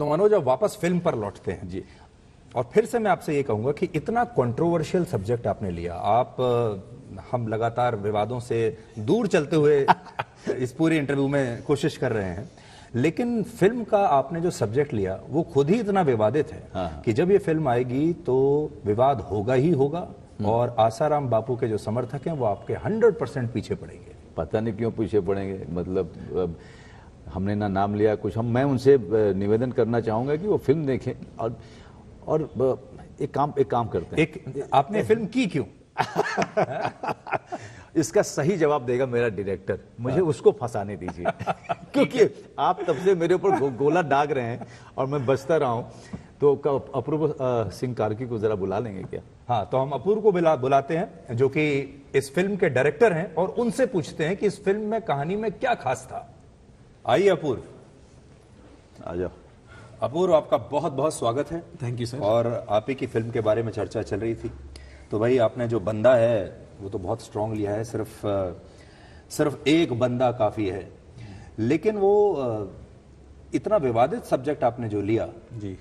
तो मनोज अब वापस फिल्म पर लौटते हैं जी, और फिर से मैं आपसे ये कहूंगा कि इतना कंट्रोवर्शियल सब्जेक्ट आपने लिया। हम लगातार विवादों से दूर चलते हुए इस पूरे इंटरव्यू में कोशिश कर रहे हैं, लेकिन फिल्म का आपने जो सब्जेक्ट लिया वो खुद ही इतना विवादित है कि जब ये फिल्म आएगी तो विवाद होगा ही होगा, और आसाराम बापू के जो समर्थक हैं वो आपके 100% पीछे पड़ेंगे। पता नहीं क्यों पीछे पड़ेंगे, मतलब हमने ना नाम लिया कुछ। मैं उनसे निवेदन करना चाहूंगा कि वो फिल्म देखें और एक काम करते हैं। आपने फिल्म की क्यों? इसका सही जवाब देगा मेरा डायरेक्टर, मुझे उसको फंसाने दीजिए क्योंकि आप तब से मेरे ऊपर गोला दाग रहे हैं और मैं बचता रहा हूं। तो अपूर्व सिंह कार्की को जरा बुला लेंगे क्या? हाँ, तो हम अपूर्व को बुलाते हैं जो कि इस फिल्म के डायरेक्टर हैं, और उनसे पूछते हैं कि इस फिल्म में कहानी में क्या खास था। आइए अपूर्व, आ जाओ। अपूर्व, आपका बहुत बहुत स्वागत है। Thank you sir. और आप ही की फिल्म के बारे में चर्चा चल रही थी, तो भाई आपने जो बंदा है वो तो बहुत स्ट्रांग लिया है, सिर्फ एक बंदा काफी है, लेकिन वो इतना विवादित सब्जेक्ट आपने जो लिया जी,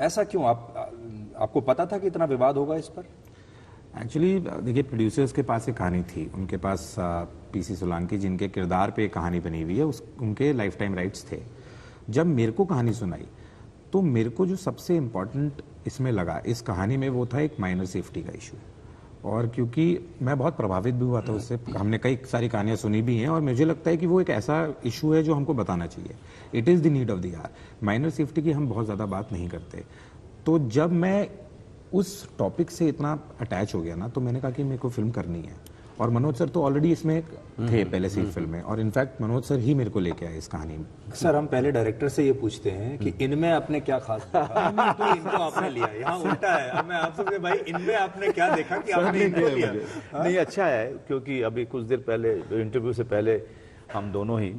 ऐसा क्यों? आपको पता था कि इतना विवाद होगा इस पर? एक्चुअली देखिए, प्रोड्यूसर्स के पास एक कहानी थी, उनके पास पीसी सोलंकी जिनके किरदार पे एक कहानी बनी हुई है, उनके लाइफ टाइम राइट्स थे। जब मेरे को कहानी सुनाई तो मेरे को जो सबसे इम्पोर्टेंट इसमें लगा इस कहानी में वो था एक माइनर सेफ्टी का इशू। और क्योंकि मैं बहुत प्रभावित भी हुआ था उससे, हमने कई सारी कहानियां सुनी भी हैं, और मुझे लगता है कि वो एक ऐसा इशू है जो हमको बताना चाहिए। It is the need of the hour. Minor safety की हम बहुत ज़्यादा बात नहीं करते। तो जब मैं उस टॉपिक से इतना अटैच हो गया ना, तो मैंने कहा कि मेरे को फिल्म करनी है। और मनोज सर तो ऑलरेडी इसमें थे पहले से ही फिल्म में, और इनफैक्ट मनोज सर ही मेरे को लेके आए इस कहानी में। सर, हम पहले डायरेक्टर से ये पूछते हैं कि इनमें आपने क्या खास देखा, तो इनको आपने लिया। यहाँ उल्टा है। अब मैं आपसे भाई इनमें आपने क्या देखा कि आपने इनको लिया? नहीं, अच्छा है, क्योंकि अभी कुछ देर पहले इंटरव्यू से पहले हम दोनों ही,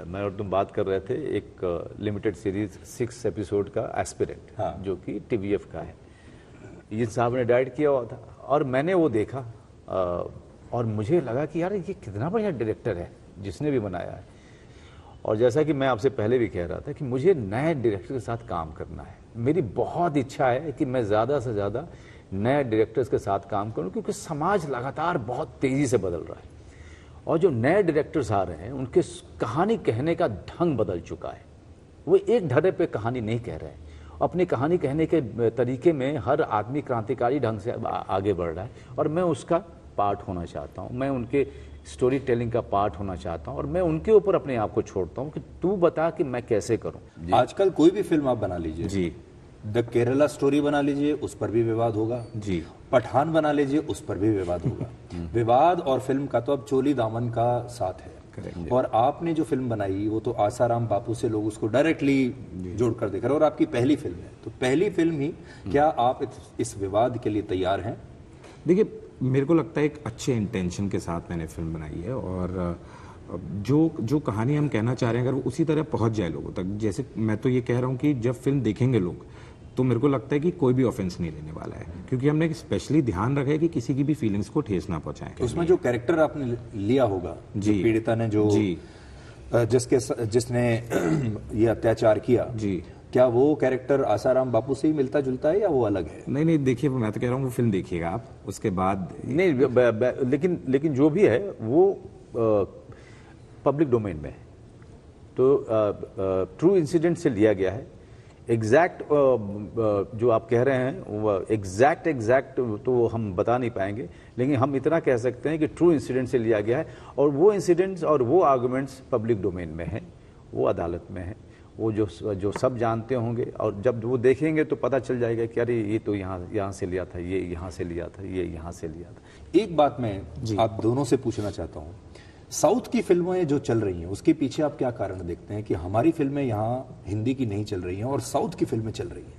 मैं और तुम बात कर रहे थे एक लिमिटेड सीरीज 6 एपिसोड का एस्पिरेंट, जो कि TVF का है, ये साहब ने डायरेक्ट किया हुआ था, और मैंने वो देखा और मुझे लगा कि यार ये कितना बढ़िया डायरेक्टर है जिसने भी बनाया है। और जैसा कि मैं आपसे पहले भी कह रहा था कि मुझे नए डायरेक्टर के साथ काम करना है। मेरी बहुत इच्छा है कि मैं ज़्यादा से ज़्यादा नए डायरेक्टर्स के साथ काम करूं, क्योंकि समाज लगातार बहुत तेज़ी से बदल रहा है, और जो नए डायरेक्टर्स आ रहे हैं उनके कहानी कहने का ढंग बदल चुका है। वो एक ढर्रे पे कहानी नहीं कह रहे हैं, अपनी कहानी कहने के तरीके में हर आदमी क्रांतिकारी ढंग से आगे बढ़ रहा है, और मैं उसका पार्ट होना चाहता हूं। मैं उनके स्टोरी टेलिंग का पार्ट होना चाहता हूं, और मैं उनके ऊपर अपने आप को छोड़ता हूं कि तू बता कि मैं कैसे करूं। आजकल कोई भी फिल्म आप बना लीजिए जी, द केरला स्टोरी बना लीजिए, उस पर भी विवाद होगा जी, पठान बना लीजिए, उस पर भी विवाद होगा। विवाद और फिल्म का तो अब चोली दामन का साथ है। और आपने जो फिल्म बनाई वो तो आसाराम बापू से लोग उसको डायरेक्टली जोड़कर देख रहे हैं, और आपकी पहली फिल्म है, तो पहली फिल्म ही, क्या आप इस विवाद के लिए तैयार हैं? देखिए, मेरे को लगता है एक अच्छे इंटेंशन के साथ मैंने फिल्म बनाई है, और जो कहानी हम कहना चाह रहे हैं अगर वो उसी तरह पहुंच जाए लोगों तक, जैसे मैं तो ये कह रहा हूँ कि जब फिल्म देखेंगे लोग तो मेरे को लगता है कि कोई भी ऑफेंस नहीं लेने वाला है, क्योंकि हमने स्पेशली ध्यान रखा है कि किसी की भी फीलिंग्स को ठेस ना पहुंचाएं। उसमें जो कैरेक्टर आपने लिया होगा, जो पीड़िता ने, जो जिसने ये अत्याचार किया जी, क्या वो कैरेक्टर आसाराम बापू से ही मिलता जुलता है या वो अलग है? नहीं, देखिए, मैं तो कह रहा हूँ वो फिल्म देखिएगा आप, उसके बाद नहीं, लेकिन जो भी है वो पब्लिक डोमेन में है, तो ट्रू इंसिडेंट से लिया गया है। एग्जैक्ट जो आप कह रहे हैं वो एग्जैक्ट तो हम बता नहीं पाएंगे, लेकिन हम इतना कह सकते हैं कि ट्रू इंसिडेंट से लिया गया है, और वो इंसिडेंट्स और वो आर्गुमेंट्स पब्लिक डोमेन में हैं, वो अदालत में है, वो जो सब जानते होंगे, और जब वो देखेंगे तो पता चल जाएगा कि अरे ये तो यहाँ से लिया था, ये यहाँ से लिया था, ये यहाँ से लिया था। एक बात मैं आप दोनों से पूछना चाहता हूँ, साउथ की फिल्में जो चल रही हैं उसके पीछे आप क्या कारण देखते हैं कि हमारी फिल्में यहाँ हिंदी की नहीं चल रही हैं और साउथ की फिल्में चल रही हैं?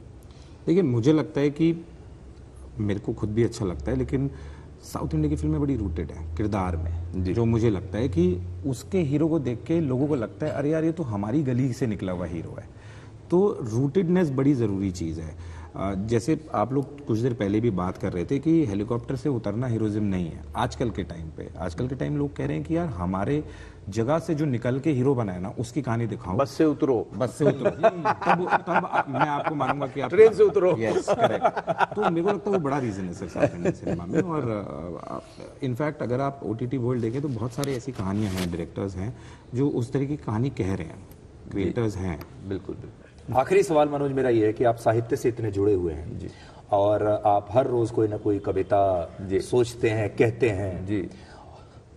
देखिए, मुझे लगता है कि मेरे को खुद भी अच्छा लगता है, लेकिन साउथ इंडिया की फिल्में बड़ी रूटेड है किरदार में, जो मुझे लगता है कि उसके हीरो को देख के लोगों को लगता है अरे यार ये तो हमारी गली से निकला हुआ हीरो है। तो रूटेडनेस बड़ी ज़रूरी चीज़ है। जैसे आप लोग कुछ देर पहले भी बात कर रहे थे कि हेलीकॉप्टर से उतरना हीरोइज्म नहीं है आजकल के टाइम पे। आजकल के टाइम लोग कह रहे हैं कि यार हमारे जगह से जो निकल के हीरो बनाए ना उसकी कहानी दिखाओ, बस से उतरो, बस से उतरो। तब मैं आपको मानूंगा कि आप ट्रेन से उतरो। Yes correct. तो मेरे को लगता है वो बड़ा रीजन है सर साउथ इंडियन सिनेमा में। और इनफैक्ट अगर आप OTT वर्ल्ड देखें तो बहुत सारी ऐसी कहानियां हैं, डायरेक्टर्स हैं जो उस तरह की कहानी कह रहे हैं, क्रिएटर्स हैं। बिल्कुल बिल्कुल। आखिरी सवाल मनोज मेरा ये है कि आप साहित्य से इतने जुड़े हुए हैं जी, और आप हर रोज कोई ना कोई कविता सोचते हैं, कहते हैं जी।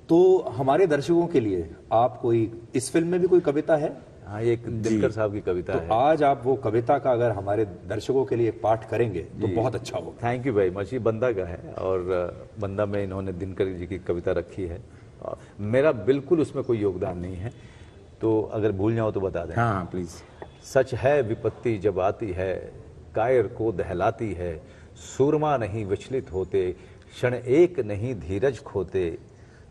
तो हमारे दर्शकों के लिए आप कोई, इस फिल्म में भी कोई कविता है? हाँ, ये एक दिनकर साहब की कविता तो है। आज आप वो कविता का अगर हमारे दर्शकों के लिए पाठ करेंगे तो बहुत अच्छा होगा। Thank you very much. ये बंदा का है और बंदा में इन्होंने दिनकर जी की कविता रखी है। मेरा बिल्कुल उसमें कोई योगदान नहीं है, तो अगर भूल जाओ तो बता दें। हाँ प्लीज। सच है विपत्ति जब आती है, कायर को दहलाती है, सूरमा नहीं विचलित होते, क्षण एक नहीं धीरज खोते,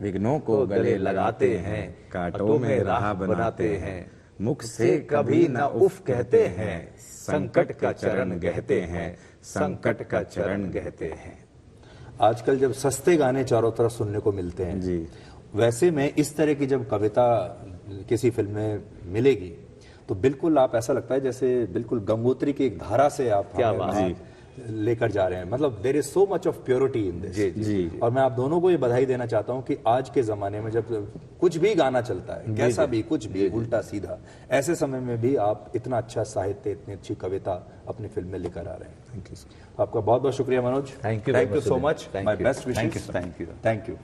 विघ्नों को गले लगाते हैं, कांटों में राह बनाते हैं, मुख से कभी न उफ कहते हैं, संकट का चरण गहते हैं, संकट का चरण गहते हैं। आजकल जब सस्ते गाने चारों तरफ सुनने को मिलते हैं जी, वैसे में इस तरह की जब कविता किसी फिल्म में मिलेगी तो बिल्कुल आप, ऐसा लगता है जैसे बिल्कुल गंगोत्री की एक धारा से आप क्या हमें बात वहाँ लेकर जा रहे हैं। मतलब there is so much of purity in this. जी, जी। और मैं आप दोनों को ये बधाई देना चाहता हूँ कि आज के जमाने में जब कुछ भी गाना चलता है, कैसा भी, कुछ भी, उल्टा सीधा, ऐसे समय में भी आप इतना अच्छा साहित्य, इतनी अच्छी कविता अपनी फिल्म में लेकर आ रहे हैं। Thank you. आपका बहुत बहुत शुक्रिया Manoj. Thank you thank very you much, so Sudhir. Much. Thank my you. Best wishes. Thank you. Thank you.